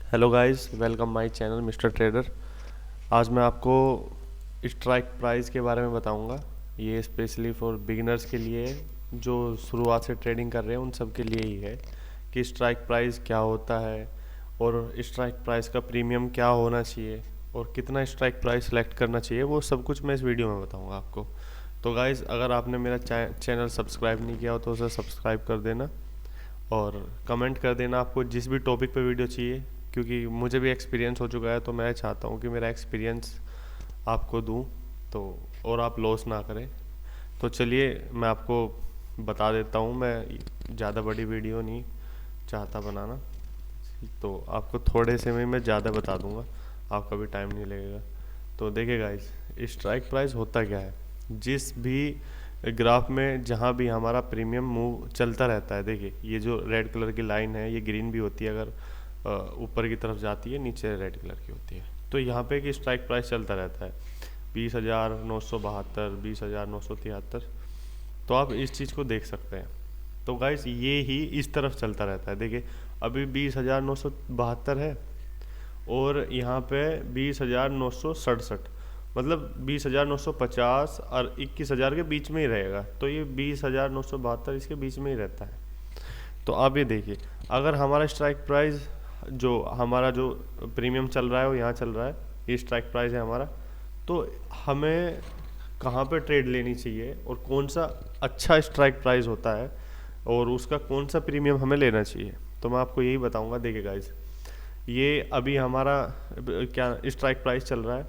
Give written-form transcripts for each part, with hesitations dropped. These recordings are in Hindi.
Hello guys, welcome my channel mister trader. आज मैं आपको स्ट्राइक प्राइस के बारे में बताऊंगा। ये स्पेशली फॉर बिगिनर्स के लिए है, जो शुरुआत से ट्रेडिंग कर रहे हैं उन सब के लिए ही है कि स्ट्राइक प्राइस क्या होता है और स्ट्राइक प्राइस का प्रीमियम क्या होना चाहिए और कितना स्ट्राइक प्राइस सेलेक्ट करना चाहिए, वो सब कुछ मैं इस वीडियो में बताऊंगा आपको। तो गाइस, अगर आपने मेरा चैनल सब्सक्राइब नहीं किया हो तो उसे सब्सक्राइब कर देना और कमेंट कर देना आपको जिस भी टॉपिक पे वीडियो चाहिए, क्योंकि मुझे भी एक्सपीरियंस हो चुका है तो मैं चाहता हूँ कि मेरा एक्सपीरियंस आपको दूँ तो और आप लॉस ना करें। तो चलिए मैं आपको बता देता हूँ। मैं ज़्यादा बड़ी वीडियो नहीं चाहता बनाना, तो आपको थोड़े से में मैं ज़्यादा बता दूँगा, आपका भी टाइम नहीं लगेगा। तो देखिए गाइस, स्ट्राइक प्राइस होता क्या है। जिस भी ग्राफ में जहाँ भी हमारा प्रीमियम मूव चलता रहता है, देखिए ये जो रेड कलर की लाइन है ये ग्रीन भी होती है अगर ऊपर की तरफ जाती है, नीचे रेड कलर की होती है। तो यहाँ पे कि स्ट्राइक प्राइस चलता रहता है 20,972, 20,973। तो आप इस चीज़ को देख सकते हैं। तो गाइस ये ही इस तरफ चलता रहता है। देखिए अभी 20,972 है और यहाँ पे 20,967, मतलब 20,950 और 21,000 के बीच में ही रहेगा। तो ये 20,972 इसके बीच में ही रहता है। तो आप ये देखिए, अगर हमारा स्ट्राइक प्राइस जो प्रीमियम चल रहा है वो यहाँ चल रहा है, ये स्ट्राइक प्राइस है हमारा, तो हमें कहाँ पे ट्रेड लेनी चाहिए और कौन सा अच्छा स्ट्राइक प्राइस होता है और उसका कौन सा प्रीमियम हमें लेना चाहिए, तो मैं आपको यही बताऊंगा। देखिए गाइस, ये अभी हमारा क्या स्ट्राइक प्राइस चल रहा है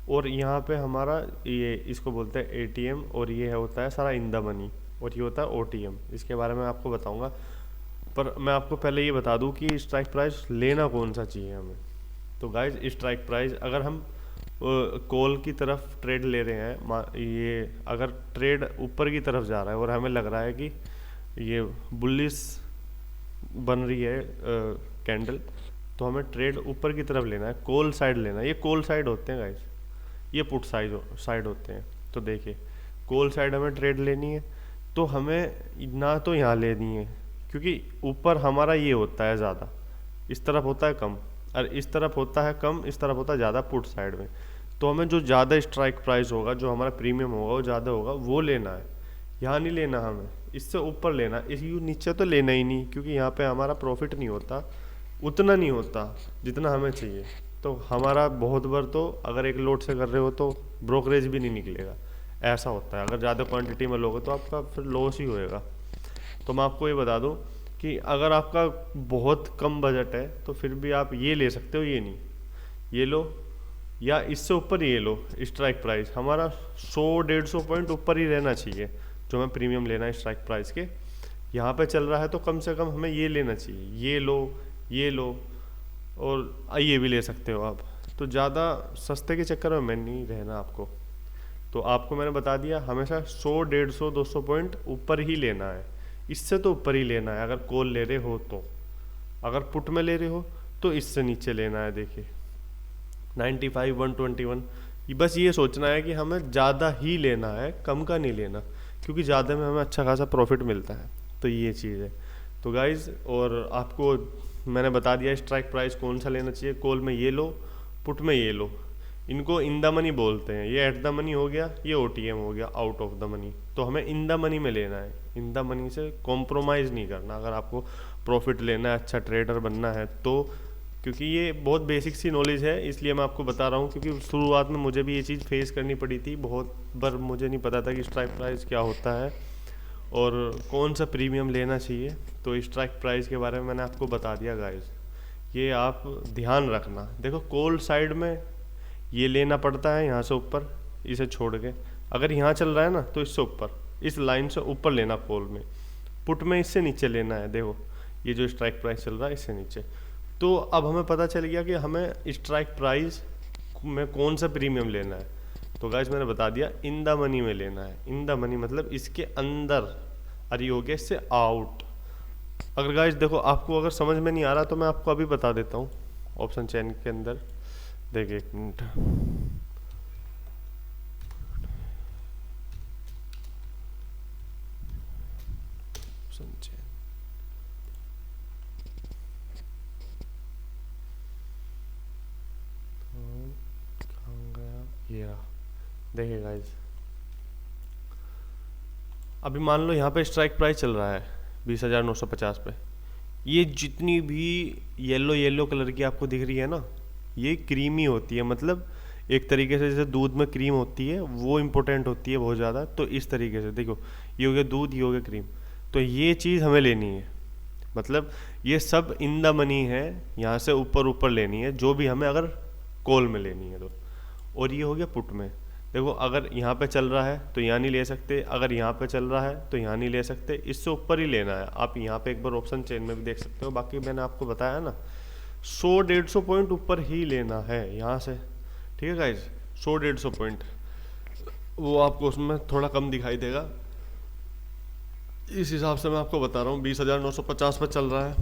और यहाँ पे हमारा ये इसको बोलते हैं एटीएम और ये होता है सारा इन द मनी और ये होता है ओटीएम। इसके बारे में आपको बताऊंगा, पर मैं आपको पहले ये बता दूं कि स्ट्राइक प्राइस लेना कौन सा चाहिए हमें। तो गाइज स्ट्राइक प्राइस अगर हम कॉल की तरफ ट्रेड ले रहे हैं, ये अगर ट्रेड ऊपर की तरफ जा रहा है और हमें लग रहा है कि ये बुलिश बन रही है कैंडल, तो हमें ट्रेड ऊपर की तरफ लेना है, कॉल साइड लेना है। ये कॉल साइड होते हैं गाइस, ये पुट साइड होते हैं। तो देखिए कॉल साइड हमें ट्रेड लेनी है तो हमें ना तो यहाँ लेनी है, क्योंकि ऊपर हमारा ये होता है ज़्यादा, इस तरफ होता है कम, और इस तरफ होता है कम, इस तरफ होता है ज़्यादा पुट साइड में। तो हमें जो ज़्यादा स्ट्राइक प्राइस होगा, जो हमारा प्रीमियम होगा वो ज़्यादा होगा, वो लेना है। यहाँ नहीं लेना हमें, इससे ऊपर लेना। इस यू नीचे तो लेना ही नहीं, क्योंकि यहाँ पे हमारा प्रॉफिट नहीं होता, उतना नहीं होता जितना हमें चाहिए। तो हमारा बहुत बार तो अगर एक लोट से कर रहे हो तो ब्रोकरेज भी नहीं निकलेगा, ऐसा होता है। अगर ज़्यादा क्वांटिटी में लोगे तो आपका फिर लॉस ही होएगा। तो मैं आपको ये बता दूं कि अगर आपका बहुत कम बजट है तो फिर भी आप ये ले सकते हो, ये नहीं, ये लो, या इससे ऊपर ये लो। स्ट्राइक प्राइस हमारा 100-150 पॉइंट ऊपर ही रहना चाहिए जो हमें प्रीमियम लेना है स्ट्राइक प्राइस के। यहाँ पे चल रहा है तो कम से कम हमें ये लेना चाहिए, ये लो, ये लो, और ये भी ले सकते हो आप। तो ज़्यादा सस्ते के चक्कर में मैं नहीं रहना आपको। तो आपको मैंने बता दिया, हमेशा 100, 150, 200 पॉइंट ऊपर ही लेना है, इससे तो ऊपर ही लेना है अगर कॉल ले रहे हो तो। अगर पुट में ले रहे हो तो इससे नीचे लेना है। देखिए 95, 121, बस ये सोचना है कि हमें ज़्यादा ही लेना है, कम का नहीं लेना, क्योंकि ज़्यादा में हमें अच्छा खासा प्रॉफिट मिलता है। तो ये चीज़ है। तो गाइज़, और आपको मैंने बता दिया स्ट्राइक प्राइस कौन सा लेना चाहिए। कॉल में ये लो, पुट में ये लो। इनको इन द मनी बोलते हैं, ये एट द मनी हो गया, ये ओटीएम हो गया, आउट ऑफ द मनी। तो हमें इन द मनी में लेना है, इन द मनी से कॉम्प्रोमाइज़ नहीं करना अगर आपको प्रॉफिट लेना है, अच्छा ट्रेडर बनना है तो। क्योंकि ये बहुत बेसिक सी नॉलेज है, इसलिए मैं आपको बता रहा हूँ, क्योंकि शुरुआत में मुझे भी ये चीज़ फेस करनी पड़ी थी। बहुत बार मुझे नहीं पता था कि स्ट्राइक प्राइस क्या होता है और कौन सा प्रीमियम लेना चाहिए। तो स्ट्राइक प्राइस के बारे में मैंने आपको बता दिया गाइस, ये आप ध्यान रखना। देखो कॉल साइड में ये लेना पड़ता है यहाँ से ऊपर, इसे छोड़ के। अगर यहाँ चल रहा है ना तो इससे ऊपर, इस लाइन से ऊपर लेना कॉल में। पुट में इससे नीचे लेना है। देखो ये जो स्ट्राइक प्राइस चल रहा है इससे नीचे। तो अब हमें पता चल गया कि हमें स्ट्राइक प्राइस में कौन सा प्रीमियम लेना है। तो गाइस मैंने बता दिया इन द मनी में लेना है। इन द मनी मतलब इसके अंदर, अरे हो गया इससे आउट। अगर गाइस देखो आपको अगर समझ में नहीं आ रहा तो मैं आपको अभी बता देता हूँ ऑप्शन चेन के अंदर। देखिए एक मिनट, ऑप्शन चेन, ये रहा, देखिए गाइज, अभी मान लो यहाँ पे स्ट्राइक प्राइस चल रहा है 20,950 पे। ये जितनी भी येलो येलो कलर की आपको दिख रही है ना, ये क्रीमी होती है, मतलब एक तरीके से जैसे दूध में क्रीम होती है वो इम्पोर्टेंट होती है बहुत ज़्यादा। तो इस तरीके से देखो, ये हो गया दूध, ये हो गया क्रीम, तो ये चीज़ हमें लेनी है, मतलब ये सब इन द मनी है, यहाँ से ऊपर ऊपर लेनी है जो भी हमें अगर कॉल में लेनी है तो। और ये हो गया पुट में, देखो अगर यहाँ पे चल रहा है तो यहाँ नहीं ले सकते, अगर यहाँ पे चल रहा है तो यहाँ नहीं ले सकते, इससे ऊपर ही लेना है। आप यहाँ पे एक बार ऑप्शन चेन में भी देख सकते हो, बाकी मैंने आपको बताया ना 100-150 पॉइंट ऊपर ही लेना है यहाँ से, ठीक है गाइज, 100-150 पॉइंट, वो आपको उसमें थोड़ा कम दिखाई देगा। इस हिसाब से मैं आपको बता रहा हूँ 20,950 पर चल रहा है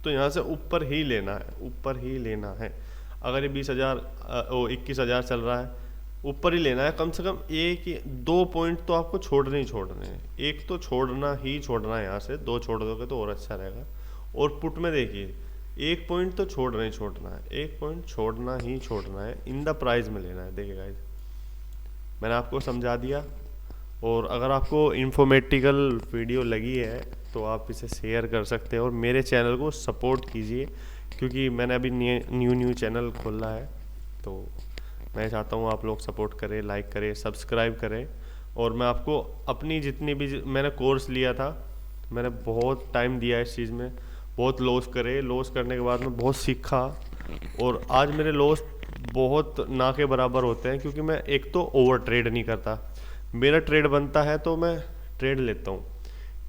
तो यहाँ से ऊपर ही लेना है, ऊपर ही लेना है। अगर ये 21,000 चल रहा है, ऊपर ही लेना है, कम से कम 1-2 पॉइंट तो आपको छोड़ने ही छोड़ने हैं, एक तो छोड़ना ही छोड़ना है, यहाँ से 2 छोड़ दोगे तो और अच्छा रहेगा। और पुट में देखिए 1 पॉइंट तो छोड़ना ही छोड़ना है, 1 पॉइंट छोड़ना ही छोड़ना है, इन द प्राइस में लेना है। देखिए गाइस, मैंने आपको समझा दिया। और अगर आपको इन्फॉर्मेटिकल वीडियो लगी है तो आप इसे शेयर कर सकते हैं और मेरे चैनल को सपोर्ट कीजिए, क्योंकि मैंने अभी न्यू चैनल खोला है, तो मैं चाहता हूँ आप लोग सपोर्ट करें, लाइक करें, सब्सक्राइब करें। और मैं आपको अपनी जितनी भी मैंने कोर्स लिया था, मैंने बहुत टाइम दिया इस चीज़ में, बहुत लॉस करे, लॉस करने के बाद मैं बहुत सीखा और आज मेरे लॉस बहुत ना के बराबर होते हैं, क्योंकि मैं एक तो ओवर ट्रेड नहीं करता, मेरा ट्रेड बनता है तो मैं ट्रेड लेता हूँ।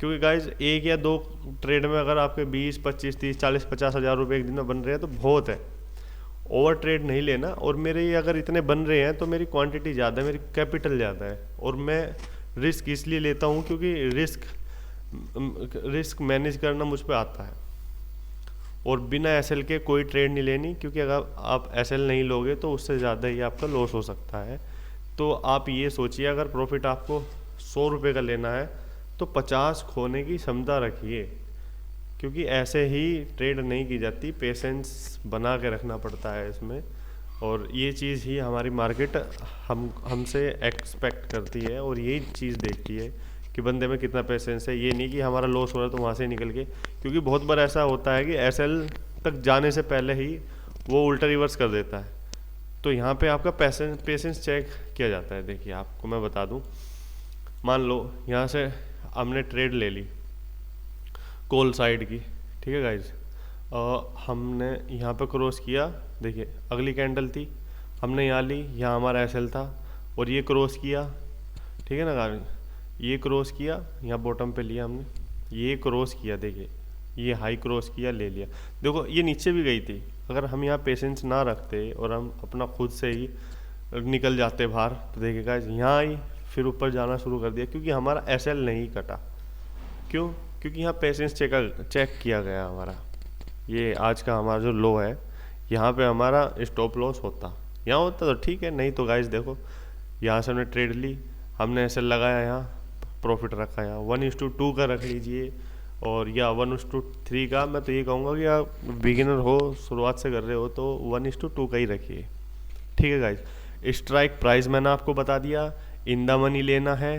क्योंकि गाइज 1 या 2 ट्रेड में अगर आपके 20, 25, 30, 40, 50 हज़ार रुपये एक दिन में बन रहे हैं तो बहुत है, ओवर ट्रेड नहीं लेना। और मेरे ये अगर इतने बन रहे हैं तो मेरी क्वांटिटी ज़्यादा है, मेरी कैपिटल ज़्यादा है, और मैं रिस्क इसलिए लेता हूँ क्योंकि रिस्क मैनेज करना मुझ पे आता है। और बिना एसएल के कोई ट्रेड नहीं लेनी, क्योंकि अगर आप एसएल नहीं लोगे तो उससे ज़्यादा ही आपका लॉस हो सकता है। तो आप ये सोचिए, अगर प्रॉफिट आपको 100 रुपये का लेना है तो 50 खोने की क्षमता रखिए, क्योंकि ऐसे ही ट्रेड नहीं की जाती, पेशेंस बना के रखना पड़ता है इसमें। और ये चीज़ ही हमारी मार्केट हमसे एक्सपेक्ट करती है और यही चीज़ देखती है कि बंदे में कितना पेशेंस है। ये नहीं कि हमारा लॉस हो रहा है तो वहाँ से निकल के, क्योंकि बहुत बार ऐसा होता है कि एसएल तक जाने से पहले ही वो उल्टा रिवर्स कर देता है। तो यहाँ पे आपका पेशेंस चेक किया जाता है। देखिए आपको मैं बता दूँ, मान लो यहाँ से हमने ट्रेड ले ली कॉल साइड की, ठीक है गाइज, हमने यहाँ पे क्रॉस किया, देखिए अगली कैंडल थी, हमने यहाँ ली, यहाँ हमारा एसएल था और ये क्रॉस किया, ठीक है ना गाइज, ये क्रॉस किया, यहाँ बॉटम पे लिया हमने, ये क्रॉस किया, देखिए ये हाई क्रॉस किया, ले लिया। देखो ये नीचे भी गई थी, अगर हम यहाँ पेशेंस ना रखते और हम अपना खुद से ही निकल जाते बाहर तो देखिए गाइज यहाँ आई, फिर ऊपर जाना शुरू कर दिया, क्योंकि हमारा एसएल नहीं कटा। क्यों? क्योंकि यहाँ पेशेंस चेक किया गया हमारा। ये आज का हमारा जो लो है, यहाँ पे हमारा स्टॉप लॉस होता, यहाँ होता तो ठीक है, नहीं तो गाइज देखो यहाँ से हमने ट्रेड ली, हमने एसएल लगाया, यहाँ प्रॉफिट रखा, यहाँ 1:2 का रख लीजिए, और या 1:3 का। मैं तो ये कहूँगा कि आप बिगिनर हो, शुरुआत से कर रहे हो तो 1:2 का ही रखिए, ठीक है गाइज। स्ट्राइक प्राइस मैंने आपको बता दिया, इन द मनी लेना है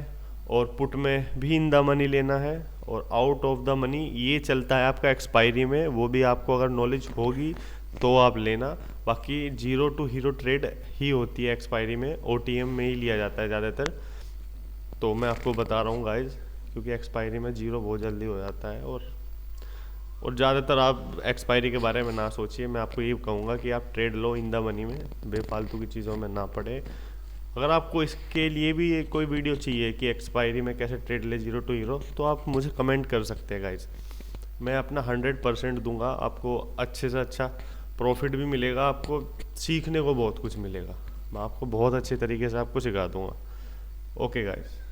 और पुट में भी इन द मनी लेना है, और आउट ऑफ द मनी ये चलता है आपका एक्सपायरी में, वो भी आपको अगर नॉलेज होगी तो आप लेना। बाकी 0 टू हीरो ट्रेड ही होती है एक्सपायरी में, ओटीएम में ही लिया जाता है ज़्यादातर। तो मैं आपको बता रहा हूँ गाइज, क्योंकि एक्सपायरी में 0 बहुत जल्दी हो जाता है। और ज़्यादातर आप एक्सपायरी के बारे में ना सोचिए, मैं आपको ये कहूँगा कि आप trade low in the money में, बेफालतू की चीज़ों में ना पड़े। अगर आपको इसके लिए भी कोई वीडियो चाहिए कि एक्सपायरी में कैसे ट्रेड ले 0 टू हीरो, तो आप मुझे कमेंट कर सकते हैं गाइज, मैं अपना 100% दूंगा, आपको अच्छे से अच्छा प्रॉफिट भी मिलेगा, आपको सीखने को बहुत कुछ मिलेगा, मैं आपको बहुत अच्छे तरीके से आपको सिखा दूंगा। Okay guys.